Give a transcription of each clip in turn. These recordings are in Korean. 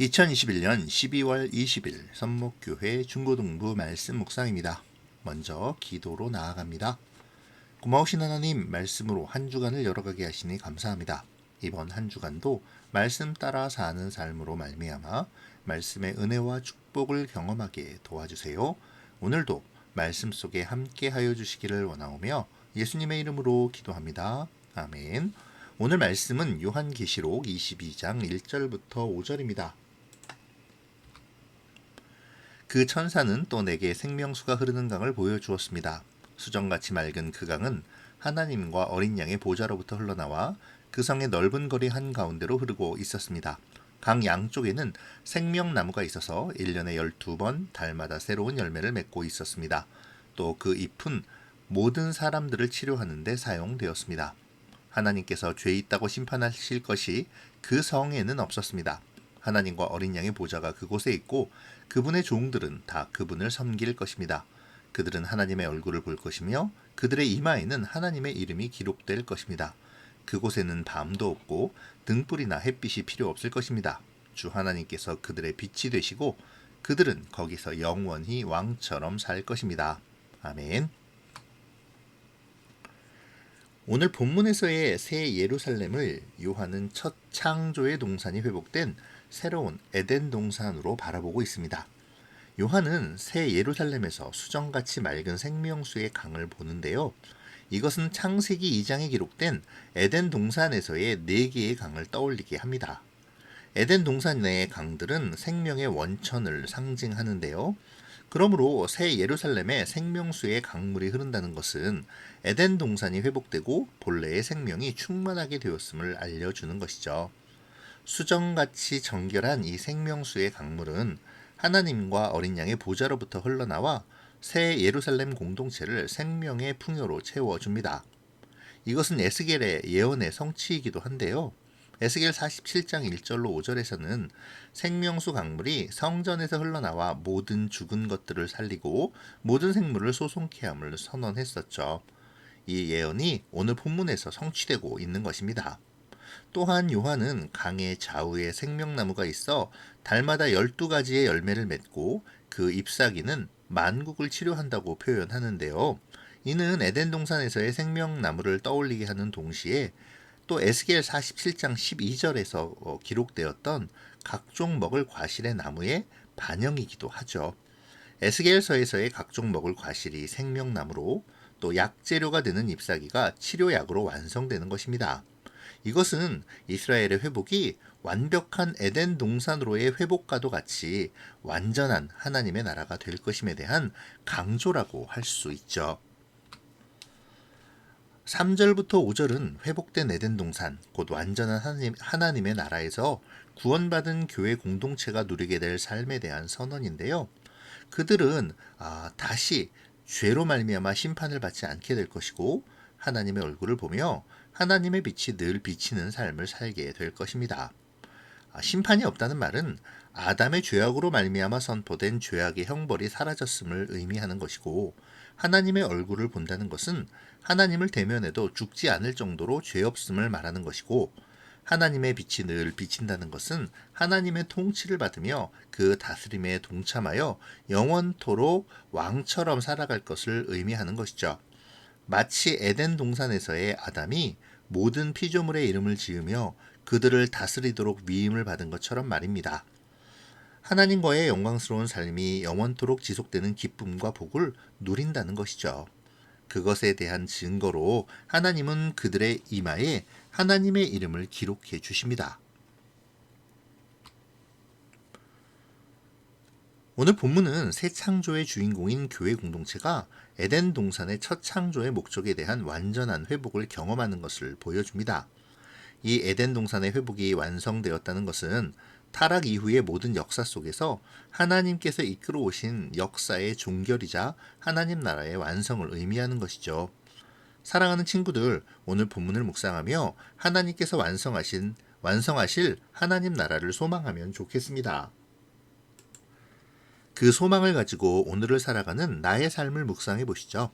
2021년 12월 20일 선목교회 중고등부 말씀 묵상입니다. 먼저 기도로 나아갑니다. 고마우신 하나님, 말씀으로 한 주간을 열어가게 하시니 감사합니다. 이번 한 주간도 말씀 따라 사는 삶으로 말미암아 말씀의 은혜와 축복을 경험하게 도와주세요. 오늘도 말씀 속에 함께 하여 주시기를 원하오며 예수님의 이름으로 기도합니다. 아멘. 오늘 말씀은 요한계시록 22장 1절부터 5절입니다. 그 천사는 또 내게 생명수가 흐르는 강을 보여주었습니다. 수정같이 맑은 그 강은 하나님과 어린 양의 보좌로부터 흘러나와 그 성의 넓은 거리 한가운데로 흐르고 있었습니다. 강 양쪽에는 생명나무가 있어서 1년에 12번 달마다 새로운 열매를 맺고 있었습니다. 또 그 잎은 모든 사람들을 치료하는 데 사용되었습니다. 하나님께서 죄 있다고 심판하실 것이 그 성에는 없었습니다. 하나님과 어린 양의 보좌가 그곳에 있고 그분의 종들은 다 그분을 섬길 것입니다. 그들은 하나님의 얼굴을 볼 것이며 그들의 이마에는 하나님의 이름이 기록될 것입니다. 그곳에는 밤도 없고 등불이나 햇빛이 필요 없을 것입니다. 주 하나님께서 그들의 빛이 되시고 그들은 거기서 영원히 왕처럼 살 것입니다. 아멘. 오늘 본문에서의 새 예루살렘을 요한은 첫 창조의 동산이 회복된 새로운 에덴 동산으로 바라보고 있습니다. 요한은 새 예루살렘에서 수정같이 맑은 생명수의 강을 보는데요. 이것은 창세기 2장에 기록된 에덴 동산에서의 4개의 강을 떠올리게 합니다. 에덴 동산 내의 강들은 생명의 원천을 상징하는데요. 그러므로 새 예루살렘에 생명수의 강물이 흐른다는 것은 에덴 동산이 회복되고 본래의 생명이 충만하게 되었음을 알려주는 것이죠. 수정같이 정결한 이 생명수의 강물은 하나님과 어린 양의 보좌로부터 흘러나와 새 예루살렘 공동체를 생명의 풍요로 채워줍니다. 이것은 에스겔의 예언의 성취이기도 한데요. 에스겔 47장 1절로 5절에서는 생명수 강물이 성전에서 흘러나와 모든 죽은 것들을 살리고 모든 생물을 소송케 함을 선언했었죠. 이 예언이 오늘 본문에서 성취되고 있는 것입니다. 또한 요한은 강의 좌우에 생명나무가 있어 달마다 12가지의 열매를 맺고 그 잎사귀는 만국을 치료한다고 표현하는데요. 이는 에덴 동산에서의 생명나무를 떠올리게 하는 동시에 또 에스겔 47장 12절에서 기록되었던 각종 먹을 과실의 나무의 반영이기도 하죠. 에스겔서에서의 각종 먹을 과실이 생명나무로 또 약재료가 되는 잎사귀가 치료약으로 완성되는 것입니다. 이것은 이스라엘의 회복이 완벽한 에덴 동산으로의 회복과도 같이 완전한 하나님의 나라가 될 것임에 대한 강조라고 할 수 있죠. 3절부터 5절은 회복된 에덴 동산, 곧 완전한 하나님의 나라에서 구원받은 교회 공동체가 누리게 될 삶에 대한 선언인데요. 그들은 다시 죄로 말미암아 심판을 받지 않게 될 것이고 하나님의 얼굴을 보며 하나님의 빛이 늘 비치는 삶을 살게 될 것입니다. 심판이 없다는 말은 아담의 죄악으로 말미암아 선포된 죄악의 형벌이 사라졌음을 의미하는 것이고 하나님의 얼굴을 본다는 것은 하나님을 대면해도 죽지 않을 정도로 죄 없음을 말하는 것이고 하나님의 빛이 늘 비친다는 것은 하나님의 통치를 받으며 그 다스림에 동참하여 영원토록 왕처럼 살아갈 것을 의미하는 것이죠. 마치 에덴 동산에서의 아담이 모든 피조물의 이름을 지으며 그들을 다스리도록 위임을 받은 것처럼 말입니다. 하나님과의 영광스러운 삶이 영원토록 지속되는 기쁨과 복을 누린다는 것이죠. 그것에 대한 증거로 하나님은 그들의 이마에 하나님의 이름을 기록해 주십니다. 오늘 본문은 새 창조의 주인공인 교회 공동체가 에덴 동산의 첫 창조의 목적에 대한 완전한 회복을 경험하는 것을 보여줍니다. 이 에덴 동산의 회복이 완성되었다는 것은 타락 이후의 모든 역사 속에서 하나님께서 이끌어 오신 역사의 종결이자 하나님 나라의 완성을 의미하는 것이죠. 사랑하는 친구들, 오늘 본문을 묵상하며 하나님께서 완성하실 하나님 나라를 소망하면 좋겠습니다. 그 소망을 가지고 오늘을 살아가는 나의 삶을 묵상해 보시죠.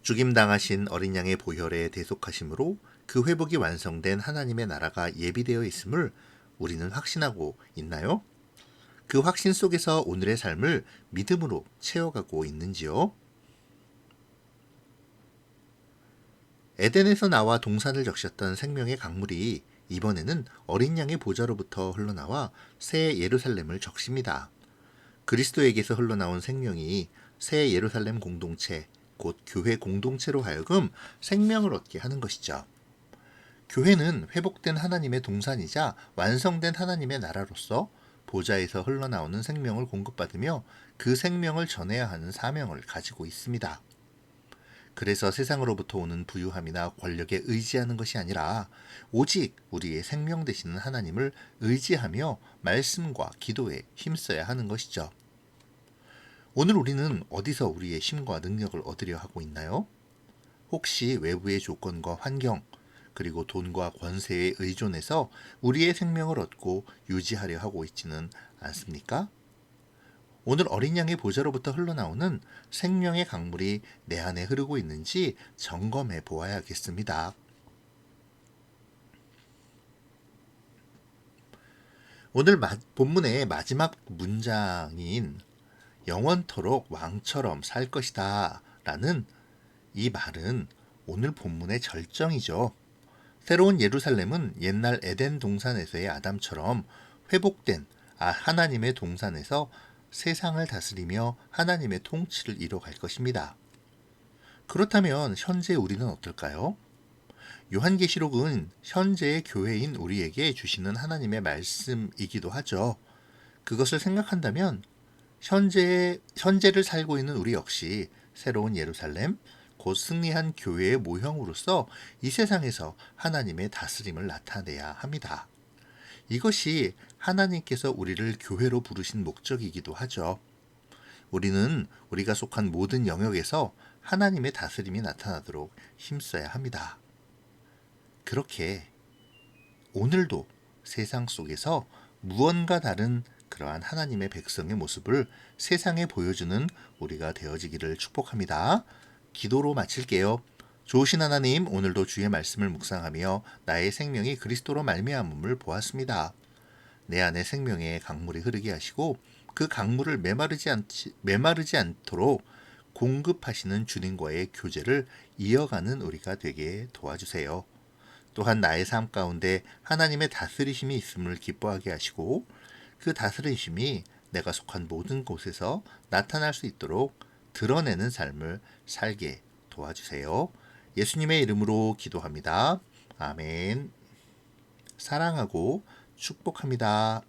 죽임당하신 어린 양의 보혈의 대속하심으로 그 회복이 완성된 하나님의 나라가 예비되어 있음을 우리는 확신하고 있나요? 그 확신 속에서 오늘의 삶을 믿음으로 채워가고 있는지요? 에덴에서 나와 동산을 적셨던 생명의 강물이 이번에는 어린 양의 보좌로부터 흘러나와 새 예루살렘을 적십니다. 그리스도에게서 흘러나온 생명이 새 예루살렘 공동체, 곧 교회 공동체로 하여금 생명을 얻게 하는 것이죠. 교회는 회복된 하나님의 동산이자 완성된 하나님의 나라로서 보좌에서 흘러나오는 생명을 공급받으며 그 생명을 전해야 하는 사명을 가지고 있습니다. 그래서 세상으로부터 오는 부유함이나 권력에 의지하는 것이 아니라 오직 우리의 생명 되시는 하나님을 의지하며 말씀과 기도에 힘써야 하는 것이죠. 오늘 우리는 어디서 우리의 힘과 능력을 얻으려 하고 있나요? 혹시 외부의 조건과 환경, 그리고 돈과 권세에 의존해서 우리의 생명을 얻고 유지하려 하고 있지는 않습니까? 오늘 어린 양의 보좌로부터 흘러나오는 생명의 강물이 내 안에 흐르고 있는지 점검해 보아야겠습니다. 오늘 본문의 마지막 문장인 영원토록 왕처럼 살 것이다 라는 이 말은 오늘 본문의 절정이죠. 새로운 예루살렘은 옛날 에덴 동산에서의 아담처럼 회복된 하나님의 동산에서 세상을 다스리며 하나님의 통치를 이뤄갈 것입니다. 그렇다면 현재 우리는 어떨까요? 요한계시록은 현재의 교회인 우리에게 주시는 하나님의 말씀이기도 하죠. 그것을 생각한다면 현재를 살고 있는 우리 역시 새로운 예루살렘, 곧 승리한 교회의 모형으로서 이 세상에서 하나님의 다스림을 나타내야 합니다. 이것이 하나님께서 우리를 교회로 부르신 목적이기도 하죠. 우리는 우리가 속한 모든 영역에서 하나님의 다스림이 나타나도록 힘써야 합니다. 그렇게 오늘도 세상 속에서 무언가 다른 그러한 하나님의 백성의 모습을 세상에 보여주는 우리가 되어지기를 축복합니다. 기도로 마칠게요. 좋으신 하나님, 오늘도 주의 말씀을 묵상하며 나의 생명이 그리스도로 말미암음을 보았습니다. 내 안에 생명의 강물이 흐르게 하시고 그 강물을 메마르지 않도록 공급하시는 주님과의 교제를 이어가는 우리가 되게 도와주세요. 또한 나의 삶 가운데 하나님의 다스리심이 있음을 기뻐하게 하시고 그 다스리심이 내가 속한 모든 곳에서 나타날 수 있도록 드러내는 삶을 살게 도와주세요. 예수님의 이름으로 기도합니다. 아멘. 사랑하고 축복합니다.